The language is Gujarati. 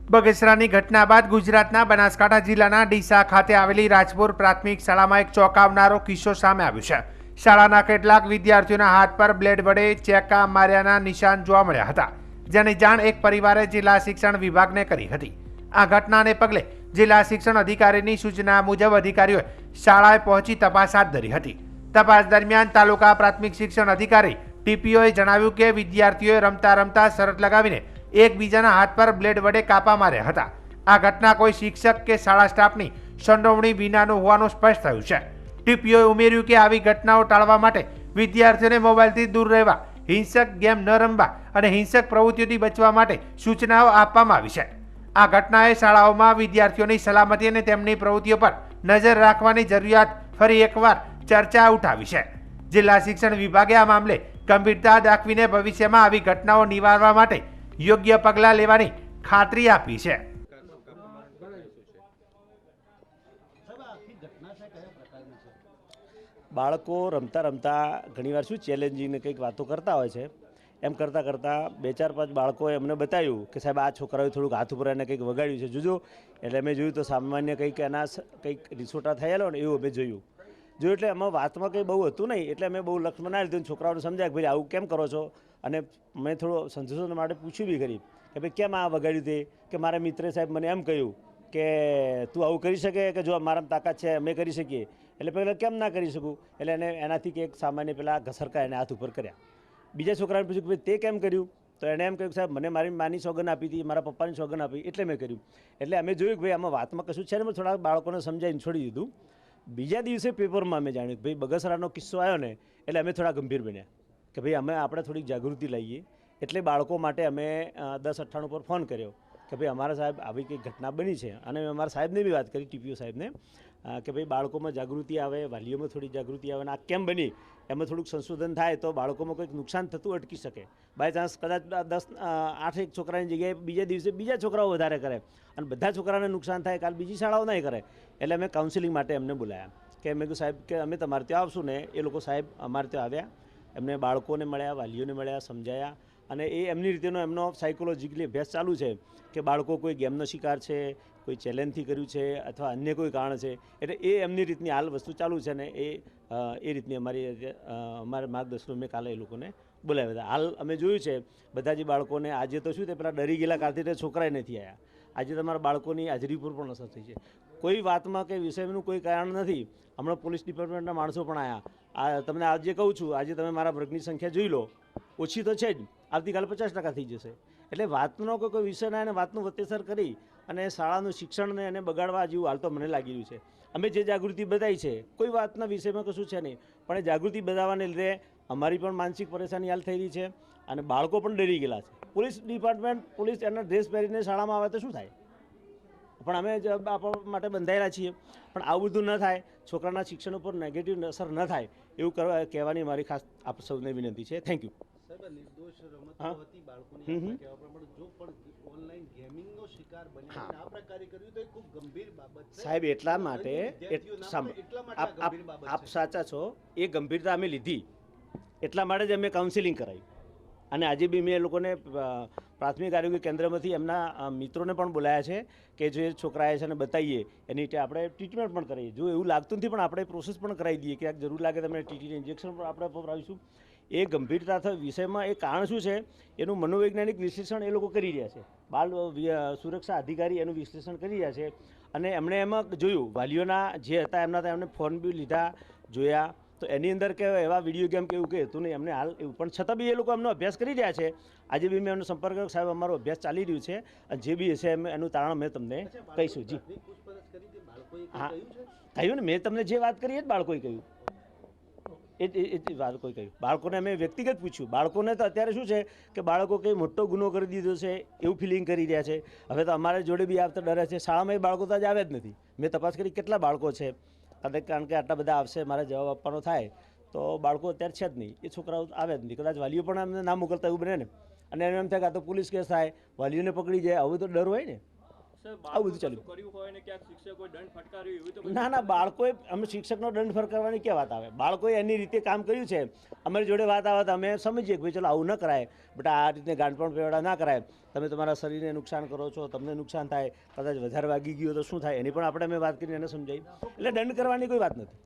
બગસરાની ઘટના બાદ ગુજરાતના બનાસકાંઠા જિલ્લાના ડીસા ખાતે આવેલી રાજપુર પ્રાથમિક શાળામાં એક ચોંકાવનારો કિસ્સો સામે આવ્યો છે। શાળાના કેટલાક વિદ્યાર્થીઓના હાથ પર બ્લેડ વડે ચેકા માર્યાના નિશાન જોવા મળ્યા હતા, જેની જાણ એક પરિવારે જિલ્લા શિક્ષણ વિભાગને કરી હતી। આ ઘટનાને પગલે જિલ્લા શિક્ષણ અધિકારીની સૂચના મુજબ અધિકારીઓએ શાળાએ પહોંચી તપાસ હાથ ધરી હતી। તપાસ દરમિયાન તાલુકા પ્રાથમિક શિક્ષણ અધિકારી ટીપીઓએ જણાવ્યું કે વિદ્યાર્થીઓએ રમતા રમતા શરત લગાવીને એકબીજાના હાથ પર બ્લેડ વડે કાપા માર્યા હતા। આ ઘટના કોઈ શિક્ષક કે શાળા સ્ટાફની સંડોવણી વિનાનું હોવાનું સ્પષ્ટ થયું છે। ટીપીઓએ ઉમેર્યું કે આવી ઘટનાઓ ટાળવા માટે વિદ્યાર્થીઓને મોબાઈલથી દૂર રહેવા, હિંસક ગેમ ન રમવા અને હિંસક પ્રવૃત્તિઓથી બચવા માટે સૂચનાઓ આપવામાં આવી છે। આ ઘટનાએ શાળાઓમાં વિદ્યાર્થીઓની સલામતી અને તેમની પ્રવૃત્તિઓ પર નજર રાખવાની જરૂરિયાત ફરી એકવાર ચર્ચા ઉઠાવી છે। જિલ્લા શિક્ષણ વિભાગે આ મામલે ગંભીરતા દાખવીને ભવિષ્યમાં આવી ઘટનાઓ નિવારવા માટે યોગ્ય પગલાં લેવાની ખાતરી આપી છે। બાળકો રમતા રમતા ઘણીવાર શું ચેલેન્જિંગ કંઈક વાતો કરતા હોય છે। એમ કરતાં કરતાં 2-4-5 બાળકોએ અમને બતાવ્યું કે સાહેબ આ છોકરાઓએ થોડુંક હાથ ઉપર એને કંઈક વગાડ્યું છે, જોજો। એટલે અમે જોયું તો સામાન્ય કંઈક એના કંઈક રિસોટા થયેલો ને એવું અમે જોયું એટલે એમાં વાતમાં કંઈ બહુ હતું નહીં, એટલે અમે બહુ લક્ષમાં ના લીધું। છોકરાઓને સમજાય કે ભાઈ આવું કેમ કરો છો, અને મેં થોડો સંશોધન માટે પૂછ્યું બી ખરી કે ભાઈ કેમ આ વગાડ્યું તે, કે મારા મિત્રે સાહેબ મને એમ કહ્યું કે તું આવું કરી શકે, કે જો અમારામાં તાકાત છે અમે કરી શકીએ, એટલે પહેલાં કેમ ના કરી શકું। એટલે એને એનાથી કે એક સામાન્ય પેલા ઘસરકા એને હાથ ઉપર કર્યા। બીજા છોકરાને પૂછ્યું કે ભાઈ તે કેમ કર્યું, તો એણે એમ કહ્યું સાહેબ મને મારી માની સોગન આપી હતી, મારા પપ્પાની સોગન આપી એટલે મેં કર્યું। એટલે અમે જોયું કે ભાઈ આમાં વાતમાં કશું છે ને, મેં થોડા બાળકોને સમજાવીને છોડી દીધું। બીજા દિવસે પેપરમાં અમે જાણ્યું કે ભાઈ બગસરાનો કિસ્સો આવ્યો ને, એટલે અમે થોડા ગંભીર બન્યા કે ભાઈ આપણે થોડીક જાગૃતિ લાવીએ। એટલે બાળકો માટે અમે 1098 પર ફોન કર્યો કે ભાઈ અમારા સાહેબ આવી કંઈક ઘટના બની છે, અને અમારા સાહેબને બી વાત કરી, ટીપીઓ સાહેબને, કે ભાઈ બાળકોમાં જાગૃતિ આવે, વાલીઓમાં થોડી જાગૃતિ આવે, અને આ કેમ બની એમાં થોડુંક સંશોધન થાય તો બાળકોમાં કંઈક નુકસાન થતું અટકી શકે। બાય ચાન્સ કદાચ 8 છોકરાની જગ્યાએ બીજા દિવસે બીજા છોકરાઓ વધારે કરે અને બધા છોકરાને નુકસાન થાય, કાલ બીજી શાળાઓ નહીં કરે। એટલે અમે કાઉન્સિલિંગ માટે એમને બોલાયા કે મેં કહ્યું સાહેબ કે અમે તમારે ત્યાં આવશું ને। એ લોકો સાહેબ અમારે ત્યાં આવ્યા, એમને બાળકોને મળ્યા, વાલીઓને મળ્યા, સમજાયા, અને એ એમની રીતેનો એમનો સાયકોલોજીકલી અભ્યાસ ચાલુ છે કે બાળકો કોઈ ગેમનો શિકાર છે, કોઈ ચેલેન્જથી કર્યું છે, અથવા અન્ય કોઈ કારણ છે, એટલે એ એમની રીતની હાલ વસ્તુ ચાલુ છે, ને એ રીતની અમારા માર્ગદર્શન મેં કાલે એ લોકોને બોલાવ્યા હતા। હાલ અમે જોયું છે બધા જ બાળકોને આજે તો શું તે પેલા ડરી ગયેલા કાલથી છોકરાએ નથી આવ્યા, આજે તમારા બાળકોની હાજરી પર પણ અસર થઈ છે। કોઈ વાતમાં કે વિષયનું કોઈ કારણ નથી। હમણાં પોલીસ ડિપાર્ટમેન્ટના માણસો પણ આવ્યા। તમને આજે કહું છું, આજે તમે મારા વર્ગની સંખ્યા જોઈ લો, ઓછી તો છે જ, આવતીકાલે 50% થઈ જશે। એટલે વાતનો કોઈ વિષય ના, એને વાતનું વત્તેસર કરી અને શાળાનું શિક્ષણને એને બગાડવા જેવું હાલ તો મને લાગી રહ્યું છે। અમે જે જાગૃતિ બતાવી છે, કોઈ વાતના વિષયમાં કશું છે નહીં, પણ એ જાગૃતિ બતાવવાને લીધે અમારી પણ માનસિક પરેશાની હાલ થઈ રહી છે, અને બાળકો પણ ડરી ગયેલા છે। પોલીસ ડિપાર્ટમેન્ટ, પોલીસ એના ડ્રેસ પહેરીને શાળામાં આવે તો શું થાય, પણ અમે આપણા માટે બંધાયેલા છીએ, પણ આવું બધું ન થાય, છોકરાના શિક્ષણ ઉપર નેગેટિવ અસર ન થાય એવું કહેવાની મારી ખાસ આપ સૌને વિનંતી છે। Thank you. સાહેબ એટલા માટે આપ સાચા છો, એ ગંભીરતા અમે લીધી, એટલા માટે જ અમે કાઉન્સિલિંગ કરાવી, અને આજે બી મેં એ લોકોને પ્રાથમિક આરોગ્ય કેન્દ્રમાંથી એમના મિત્રોને પણ બોલાયા છે કે જે છોકરા છે એને બતાવીએ, એની આપણે ટ્રીટમેન્ટ પણ કરીએ। જો એવું લાગતું નથી પણ આપણે પ્રોસેસ પણ કરાવી દઈએ કે જરૂર લાગે તમને ટીટીને ઇન્જેક્શન પણ આપણે અપાવીશું। એ ગંભીરતા વિષયમાં એ કારણ શું છે એનું મનોવૈજ્ઞાનિક વિશ્લેષણ એ લોકો કરી રહ્યા છે, બાળ સુરક્ષા અધિકારી એનું વિશ્લેષણ કરી રહ્યા છે, અને એમણે એમાં જોયું વાલીઓના જે હતા એમના ત્યાં એમને ફોન બી લીધા, જોયા, તો એની અંદર કે એવા વિડીયો ગેમ કે એવું કે હતું નહીં એમને હાલ એવું, પણ છતાં બી એ લોકો એમનો અભ્યાસ કરી રહ્યા છે। આજે બી મેં એમનો સંપર્ક કર્યો, સાહેબ અમારો અભ્યાસ ચાલી રહ્યું છે, અને જે બી હશે એનું તારણ મેં તમને કહીશું। જી હા, કહ્યું ને મેં તમને જે વાત કરી એ જ બાળકોએ કહ્યું, એ બાળકોએ કહ્યું। બાળકોને અમે વ્યક્તિગત પૂછ્યું, બાળકોને તો અત્યારે શું છે કે બાળકો કંઈ મોટો ગુનો કરી દીધો છે એવું ફિલિંગ કરી રહ્યા છે। હવે તો અમારા જોડે બી આવતા ડરે છે, શાળામાં એ બાળકો તો આજે આવે જ નથી। મેં તપાસ કરી કેટલા બાળકો છે, કારણ કે આટલા બધા આવશે, મારે જવાબ આપવાનો થાય, તો બાળકો અત્યારે છે જ નહીં, એ છોકરાઓ આવે જ નહીં। કદાચ વાલીઓ પણ એમને ના મોકલતા એવું બને ને, અને એમ થાય કે આ તો પોલીસ કેસ થાય, વાલીઓને પકડી જાય, હવે તો ડર હોય ને। આવું બધું ચાલ્યું. કર્યું હોય ને ક્યાંક શિક્ષકોએ દંડ ફટકાર્યો એવું તો ના બાળકોએ અમે શિક્ષકનો દંડ ફરકારવાની ક્યાં વાત આવે? બાળકોએ એની રીતે કામ કર્યું છે, અમારી જોડે વાત આવે તો અમે સમજીએ કે ભાઈ ચલો આવું ન કરાય, બટ આ રીતે ગાંઠપણ પેવડા ના કરાય. તમે તમારા શરીરને નુકસાન કરો છો, તમને નુકસાન થાય, કદાચ વધારે વાગી ગયું તો શું થાય એની પણ આપણે અમે વાત કરીને એને સમજાવી. એટલે દંડ કરવાની કોઈ વાત નથી.